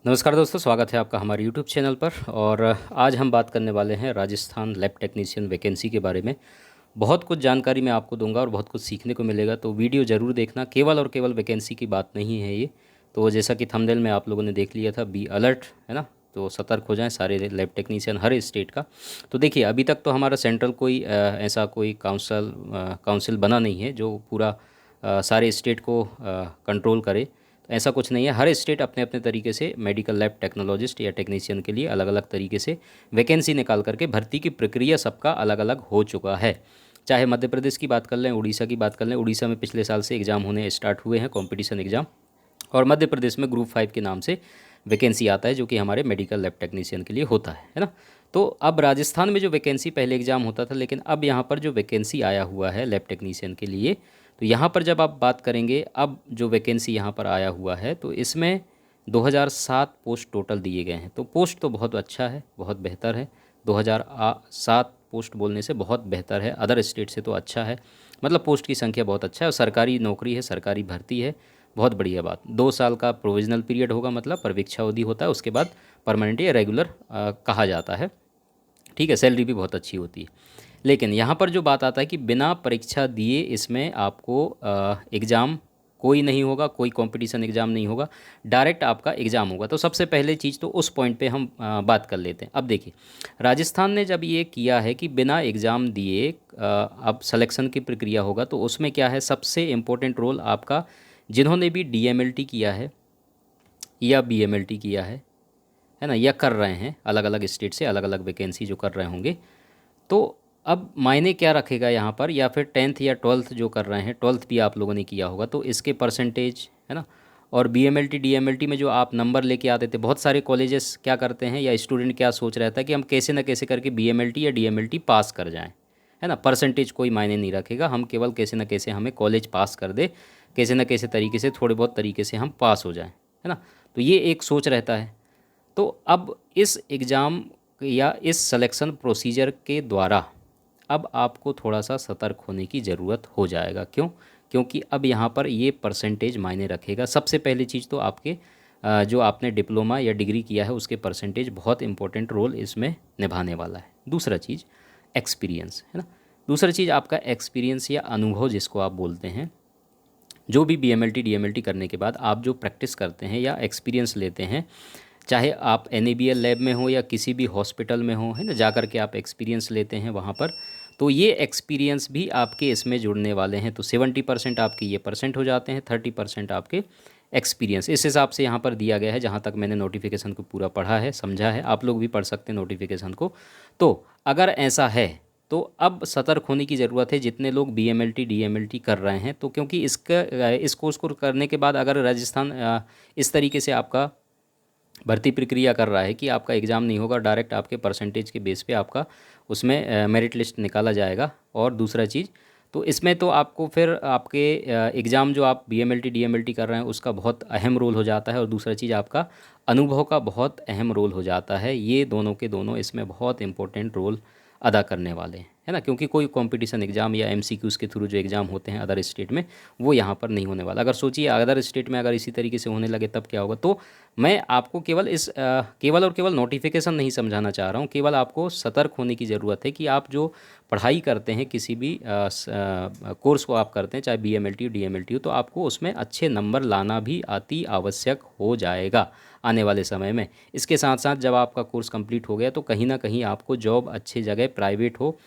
नमस्कार दोस्तों, स्वागत है आपका हमारे यूट्यूब चैनल पर। और आज हम बात करने वाले हैं राजस्थान लैब टेक्नीशियन वैकेंसी के बारे में। बहुत कुछ जानकारी मैं आपको दूंगा और बहुत कुछ सीखने को मिलेगा, तो वीडियो ज़रूर देखना। केवल और केवल वैकेंसी की बात नहीं है ये। तो जैसा कि थंबनेल में आप लोगों ने देख लिया था, बी अलर्ट, है ना। तो सतर्क हो जाएं सारे लैब टेक्नीशियन हर स्टेट का। तो देखिए, अभी तक तो हमारा सेंट्रल कोई ऐसा कोई काउंसिल बना नहीं है जो पूरा सारे स्टेट को कंट्रोल करे। तो ऐसा कुछ नहीं है। हर स्टेट अपने अपने तरीके से मेडिकल लैब टेक्नोलॉजिस्ट या टेक्नीशियन के लिए अलग अलग तरीके से वैकेंसी निकाल करके भर्ती की प्रक्रिया सबका अलग अलग हो चुका है। चाहे मध्य प्रदेश की बात कर लें, उड़ीसा की बात कर लें। उड़ीसा में पिछले साल से एग्ज़ाम होने स्टार्ट हुए हैं, कंपटीशन एग्ज़ाम। और मध्य प्रदेश में ग्रुप 5 के नाम से वैकेंसी आता है, जो कि हमारे मेडिकल लैब टेक्नीशियन के लिए होता है ना। तो अब राजस्थान में जो वैकेंसी पहले एग्ज़ाम होता था, लेकिन अब यहाँ पर जो वैकेंसी आया हुआ है लैब टेक्नीशियन के लिए, तो यहाँ पर जब आप बात करेंगे, अब जो वैकेंसी यहाँ पर आया हुआ है, तो इसमें 2007 पोस्ट टोटल दिए गए हैं। तो पोस्ट तो बहुत अच्छा है, बहुत बेहतर है। 2007 पोस्ट बोलने से बहुत बेहतर है, अदर स्टेट से तो अच्छा है। मतलब पोस्ट की संख्या बहुत अच्छा है और सरकारी नौकरी है, सरकारी भर्ती है। बहुत बढ़िया बात। 2 साल का प्रोविजनल पीरियड होगा, मतलब परीक्षा अवधि होता है, उसके बाद परमानेंट या रेगुलर कहा जाता है। ठीक है, सैलरी भी बहुत अच्छी होती है। लेकिन यहाँ पर जो बात आता है कि बिना परीक्षा दिए इसमें आपको एग्ज़ाम कोई नहीं होगा, कोई कंपटीशन एग्ज़ाम नहीं होगा, डायरेक्ट आपका एग्ज़ाम होगा। तो सबसे पहले चीज़ तो उस पॉइंट पे हम बात कर लेते हैं। अब देखिए, राजस्थान ने जब ये किया है कि बिना एग्ज़ाम दिए अब सिलेक्शन की प्रक्रिया होगा, तो उसमें क्या है, सबसे इम्पोर्टेंट रोल आपका, जिन्होंने भी डीएमएलटी किया है या बीएमएलटी किया है ना, या कर रहे हैं, अलग अलग स्टेट से अलग अलग वैकेंसी जो कर रहे होंगे। तो अब मायने क्या रखेगा यहाँ पर, या फिर 10th या 12th जो कर रहे हैं, 12th भी आप लोगों ने किया होगा, तो इसके परसेंटेज, है ना। और बीएमएलटी डीएमएलटी में जो आप नंबर लेके आते थे, बहुत सारे कॉलेजेस क्या करते हैं या स्टूडेंट क्या सोच रहा था कि हम कैसे ना कैसे करके बीएमएलटी या डीएमएलटी पास कर जाएं, है ना। परसेंटेज कोई मायने नहीं रखेगा, हम केवल कैसे ना कैसे हमें कॉलेज पास कर दे, कैसे ना कैसे तरीके से, थोड़े बहुत तरीके से हम पास हो जाएं, है ना। तो ये एक सोच रहता है। तो अब इस एग्ज़ाम या इस सिलेक्शन प्रोसीजर के द्वारा अब आपको थोड़ा सा सतर्क होने की ज़रूरत हो जाएगा। क्यों? क्योंकि अब यहाँ पर ये परसेंटेज मायने रखेगा। सबसे पहली चीज़ तो आपके जो आपने डिप्लोमा या डिग्री किया है उसके परसेंटेज बहुत इंपॉर्टेंट रोल इसमें निभाने वाला है। दूसरा चीज़ एक्सपीरियंस, है ना। दूसरा चीज़ आपका एक्सपीरियंस या अनुभव जिसको आप बोलते हैं। जो भी बीएमएलटी डीएमएलटी करने के बाद आप जो प्रैक्टिस करते हैं या एक्सपीरियंस लेते हैं, चाहे आप एनएबीएल लैब में हो या किसी भी हॉस्पिटल में हो, है ना, जा कर के आप एक्सपीरियंस लेते हैं वहाँ पर, तो ये एक्सपीरियंस भी आपके इसमें जुड़ने वाले हैं। तो 70% आपके ये परसेंट हो जाते हैं, 30% आपके एक्सपीरियंस। इस हिसाब से यहाँ पर दिया गया है, जहाँ तक मैंने नोटिफिकेशन को पूरा पढ़ा है, समझा है। आप लोग भी पढ़ सकते हैं नोटिफिकेशन को। तो अगर ऐसा है तो अब सतर्क होने की ज़रूरत है, जितने लोग बीएमएलटी डीएमएलटी कर रहे हैं। तो क्योंकि इस कोर्स को करने के बाद अगर राजस्थान इस तरीके से आपका भर्ती प्रक्रिया कर रहा है कि आपका एग्ज़ाम नहीं होगा, डायरेक्ट आपके परसेंटेज के बेस पे आपका उसमें मेरिट लिस्ट निकाला जाएगा। और दूसरा चीज़, तो इसमें तो आपको फिर आपके एग्ज़ाम जो आप बीएमएलटी डीएमएलटी कर रहे हैं उसका बहुत अहम रोल हो जाता है। और दूसरा चीज़ आपका अनुभव का बहुत अहम रोल हो जाता है। ये दोनों के दोनों इसमें बहुत इंपॉर्टेंट रोल अदा करने वाले हैं, है ना। क्योंकि कोई कंपटीशन एग्ज़ाम या एमसीक्यूज़ के थ्रू जो एग्ज़ाम होते हैं अदर स्टेट में, वो यहाँ पर नहीं होने वाला। अगर सोचिए अदर स्टेट में अगर इसी तरीके से होने लगे तब क्या होगा। तो मैं आपको केवल और केवल नोटिफिकेशन नहीं समझाना चाह रहा हूँ, केवल आपको सतर्क होने की ज़रूरत है कि आप जो पढ़ाई करते हैं, किसी भी कोर्स को आप करते हैं, चाहे बीएमएलटी हो डीएमएलटी हो, तो आपको उसमें अच्छे नंबर लाना भी अति आवश्यक हो जाएगा आने वाले समय में। इसके साथ साथ जब आपका कोर्स कंप्लीट हो गया तो कहीं ना कहीं आपको जॉब अच्छी जगह, प्राइवेट हो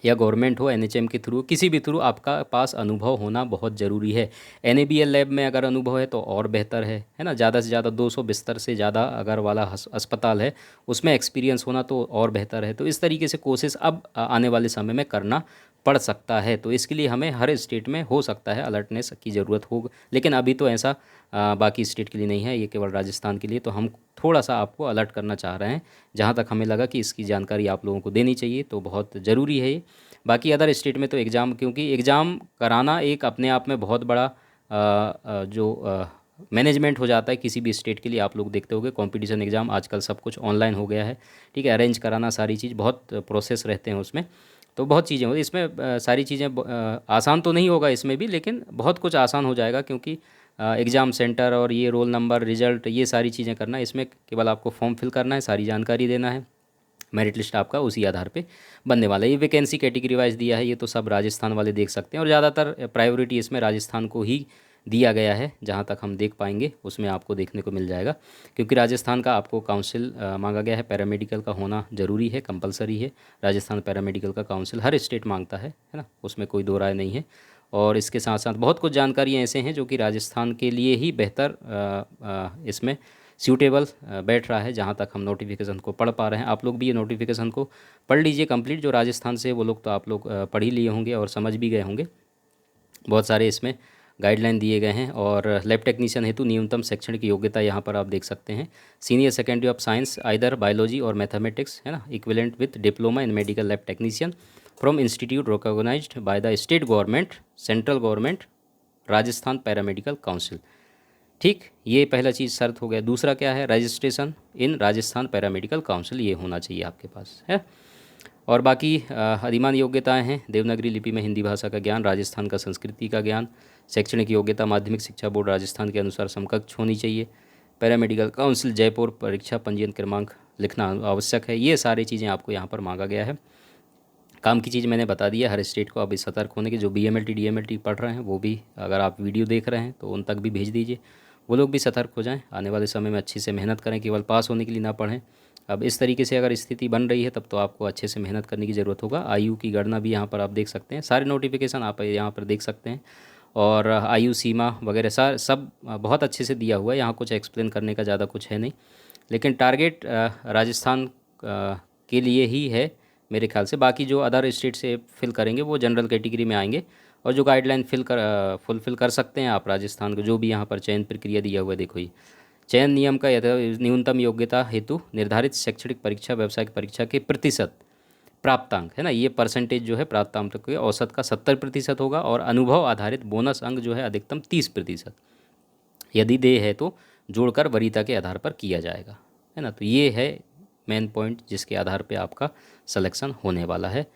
या गवर्नमेंट हो, एनएचएम के थ्रू, किसी भी थ्रू आपका पास अनुभव होना बहुत ज़रूरी है। एनएबीएल लैब में अगर अनुभव है तो और बेहतर है ना। ज़्यादा से ज़्यादा 200 बिस्तर से ज़्यादा अगर वाला अस्पताल है, उसमें एक्सपीरियंस होना तो और बेहतर है। तो इस तरीके से कोशिश अब आने वाले समय में करना पड़ सकता है। तो इसके लिए हमें हर स्टेट में हो सकता है अलर्टनेस की ज़रूरत हो, लेकिन अभी तो ऐसा बाकी स्टेट के लिए नहीं है, ये केवल राजस्थान के लिए। तो हम थोड़ा सा आपको अलर्ट करना चाह रहे हैं, जहाँ तक हमें लगा कि इसकी जानकारी आप लोगों को देनी चाहिए, तो बहुत ज़रूरी है ये। बाकी अदर स्टेट में तो एग्ज़ाम, क्योंकि एग्ज़ाम कराना एक अपने आप में बहुत बड़ा जो मैनेजमेंट हो जाता है किसी भी स्टेट के लिए। आप लोग देखते होंगे कंपटीशन एग्ज़ाम आजकल सब कुछ ऑनलाइन हो गया है। ठीक है, अरेंज कराना सारी चीज़, बहुत प्रोसेस रहते हैं उसमें। तो बहुत चीज़ें होती इसमें, सारी चीज़ें आसान तो नहीं होगा इसमें भी, लेकिन बहुत कुछ आसान हो जाएगा। क्योंकि एग्ज़ाम सेंटर और ये रोल नंबर, रिजल्ट, ये सारी चीज़ें करना है। इसमें केवल आपको फॉर्म फिल करना है, सारी जानकारी देना है, मेरिट लिस्ट आपका उसी आधार पे बनने वाला है। ये वैकेंसी कैटेगरी वाइज दिया है, ये तो सब राजस्थान वाले देख सकते हैं और ज़्यादातर प्रायोरिटी इसमें राजस्थान को ही दिया गया है, जहाँ तक हम देख पाएंगे उसमें आपको देखने को मिल जाएगा। क्योंकि राजस्थान का आपको काउंसिल मांगा गया है, पैरामेडिकल का होना ज़रूरी है, कंपलसरी है। राजस्थान पैरामेडिकल का काउंसिल हर स्टेट मांगता है ना, उसमें कोई दो राय नहीं है। और इसके साथ साथ बहुत कुछ जानकारियाँ ऐसे हैं जो कि राजस्थान के लिए ही बेहतर इसमें सूटेबल बैठ रहा है, जहाँ तक हम नोटिफिकेशन को पढ़ पा रहे हैं। आप लोग भी ये नोटिफिकेशन को पढ़ लीजिए कंप्लीट। जो राजस्थान से वो लोग तो आप लोग पढ़ ही लिए होंगे और समझ भी गए होंगे। बहुत सारे इसमें गाइडलाइन दिए गए हैं। और लैब टेक्नीशियन हेतु न्यूनतम शैक्षणिक योग्यता यहाँ पर आप देख सकते हैं। Senior secondary of science either biology और मैथमेटिक्स, है ना, equivalent with diploma in medical lab technician from institute recognised by the state government, central government, Rajasthan paramedical council. ठीक, ये पहला चीज़ शर्त हो गया। दूसरा क्या है, registration in Rajasthan paramedical council, ये होना चाहिए आपके पास है। और बाकी अधिमान योग्यताएं हैं, देवनागरी लिपि में हिंदी भाषा का ज्ञान, राजस्थान का संस्कृति का ज्ञान, शैक्षणिक योग्यता माध्यमिक शिक्षा बोर्ड राजस्थान के अनुसार समकक्ष होनी चाहिए। पैरामेडिकल काउंसिल जयपुर परीक्षा पंजीयन क्रमांक लिखना आवश्यक है। ये सारी चीज़ें आपको यहाँ पर मांगा गया है। काम की चीज़ मैंने बता दी है हर स्टेट को। अब इस सतर्क होने के, जो BMLT DMLT पढ़ रहे हैं वो भी, अगर आप वीडियो देख रहे हैं तो उन तक भी भेज दीजिए, वो लोग भी सतर्क हो जाएं। आने वाले समय में अच्छे से मेहनत करें, केवल पास होने के लिए ना पढ़ें। अब इस तरीके से अगर स्थिति बन रही है तब तो आपको अच्छे से मेहनत करने की ज़रूरत होगा। आयु की गणना भी यहाँ पर आप देख सकते हैं, सारे नोटिफिकेशन आप यहाँ पर देख सकते हैं। और आयु सीमा वगैरह सब बहुत अच्छे से दिया हुआ है। यहाँ कुछ एक्सप्लेन करने का ज़्यादा कुछ है नहीं, लेकिन टारगेट राजस्थान के लिए ही है मेरे ख्याल से। बाकी जो अदर स्टेट से फिल करेंगे वो जनरल कैटेगरी में आएंगे। और जो गाइडलाइन फुलफिल कर सकते हैं आप राजस्थान को, जो भी यहाँ पर चयन प्रक्रिया दिया हुआ है, देखो ये चयन नियम का न्यूनतम योग्यता हेतु निर्धारित शैक्षणिक परीक्षा व्यावसायिक परीक्षा के प्रतिशत प्राप्तांक, है ना, ये परसेंटेज जो है प्राप्तांक के औसत का 70% होगा। और अनुभव आधारित बोनस अंक जो है अधिकतम 30%, यदि दे है तो जोड़कर वरीयता के आधार पर किया जाएगा, है ना। तो ये है मेन पॉइंट जिसके आधार पे आपका सिलेक्शन होने वाला है।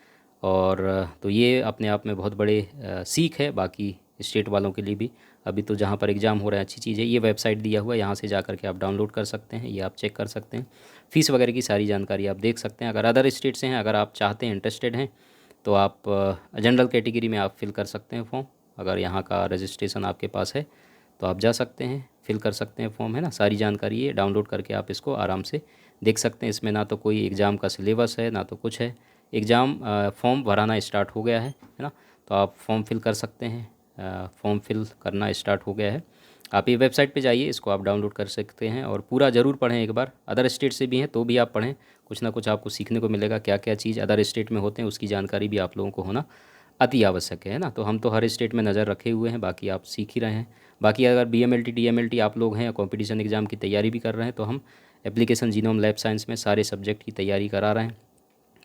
और तो ये अपने आप में बहुत बड़े सीख है बाकी स्टेट वालों के लिए भी। अभी तो जहाँ पर एग्ज़ाम हो रहा है, अच्छी चीज़ है। ये वेबसाइट दिया हुआ है, यहाँ से जा कर के आप डाउनलोड कर सकते हैं, ये आप चेक कर सकते हैं। फ़ीस वगैरह की सारी जानकारी आप देख सकते हैं। अगर अदर स्टेट से हैं, अगर आप चाहते हैं, इंटरेस्टेड हैं, तो आप जनरल कैटेगरी में आप फिल कर सकते हैं फॉर्म। अगर यहाँ का रजिस्ट्रेशन आपके पास है तो आप जा सकते हैं, फिल कर सकते हैं फॉर्म, है ना। सारी जानकारी है, डाउनलोड करके आप इसको आराम से देख सकते हैं। इसमें ना तो कोई एग्ज़ाम का सिलेबस है, ना तो कुछ है। एग्ज़ाम फॉर्म भराना स्टार्ट हो गया है ना, तो आप फॉर्म फिल कर सकते हैं। फॉर्म फिल करना स्टार्ट हो गया है। आप ये वेबसाइट पे जाइए, इसको आप डाउनलोड कर सकते हैं और पूरा ज़रूर पढ़ें एक बार। अदर स्टेट से भी हैं तो भी आप पढ़ें, कुछ ना कुछ आपको सीखने को मिलेगा। क्या क्या चीज़ अदर स्टेट में होते हैं उसकी जानकारी भी आप लोगों को होना अति आवश्यक है ना। तो हम तो हर स्टेट में नज़र रखे हुए हैं, बाकी आप सीख ही रहे हैं। बाकी अगर BMLT DMLT आप लोग हैं, कॉम्पिटिशन एग्ज़ाम की तैयारी भी कर रहे हैं, तो हम एप्लीकेशन जीनोम लैब साइंस में सारे सब्जेक्ट की तैयारी करा रहे हैं।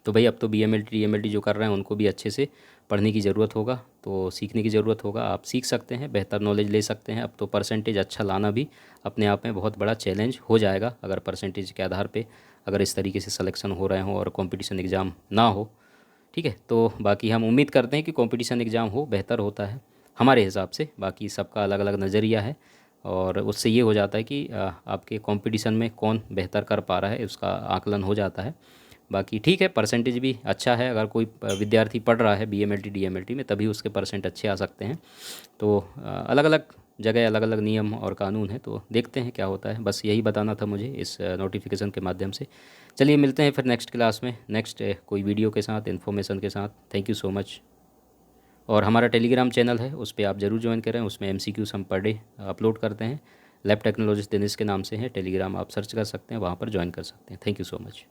तो भाई अब तो BMLT DMLT जो कर रहे हैं उनको भी अच्छे से पढ़ने की ज़रूरत होगा, तो सीखने की ज़रूरत होगा। आप सीख सकते हैं, बेहतर नॉलेज ले सकते हैं। अब तो परसेंटेज अच्छा लाना भी अपने आप में बहुत बड़ा चैलेंज हो जाएगा, अगर परसेंटेज के आधार पे अगर इस तरीके से सिलेक्शन हो रहे हों और कंपटीशन एग्ज़ाम ना हो। ठीक है, तो बाकी हम उम्मीद करते हैं कि कंपटीशन एग्ज़ाम हो, बेहतर होता है हमारे हिसाब से। बाकी सबका अलग अलग नज़रिया है और उससे ये हो जाता है कि आपके कंपटीशन में कौन बेहतर कर पा रहा है उसका आकलन हो जाता है। बाकी ठीक है, परसेंटेज भी अच्छा है। अगर कोई विद्यार्थी पढ़ रहा है BMLT DMLT में, तभी उसके परसेंट अच्छे आ सकते हैं। तो अलग अलग जगह अलग अलग नियम और कानून है, तो देखते हैं क्या होता है। बस यही बताना था मुझे इस नोटिफिकेशन के माध्यम से। चलिए मिलते हैं फिर नेक्स्ट क्लास में, नेक्स्ट कोई वीडियो के साथ, इन्फॉर्मेशन के साथ। Thank you so much. और हमारा टेलीग्राम चैनल है, उस पर आप ज़रूर ज्वाइन करें। उसमें MCQs हम पर डे अपलोड करते हैं। लैब टेक्नोलॉजिस्ट दिनेश के नाम से है टेलीग्राम, आप सर्च कर सकते हैं, वहाँ पर ज्वाइन कर सकते हैं। Thank you so much.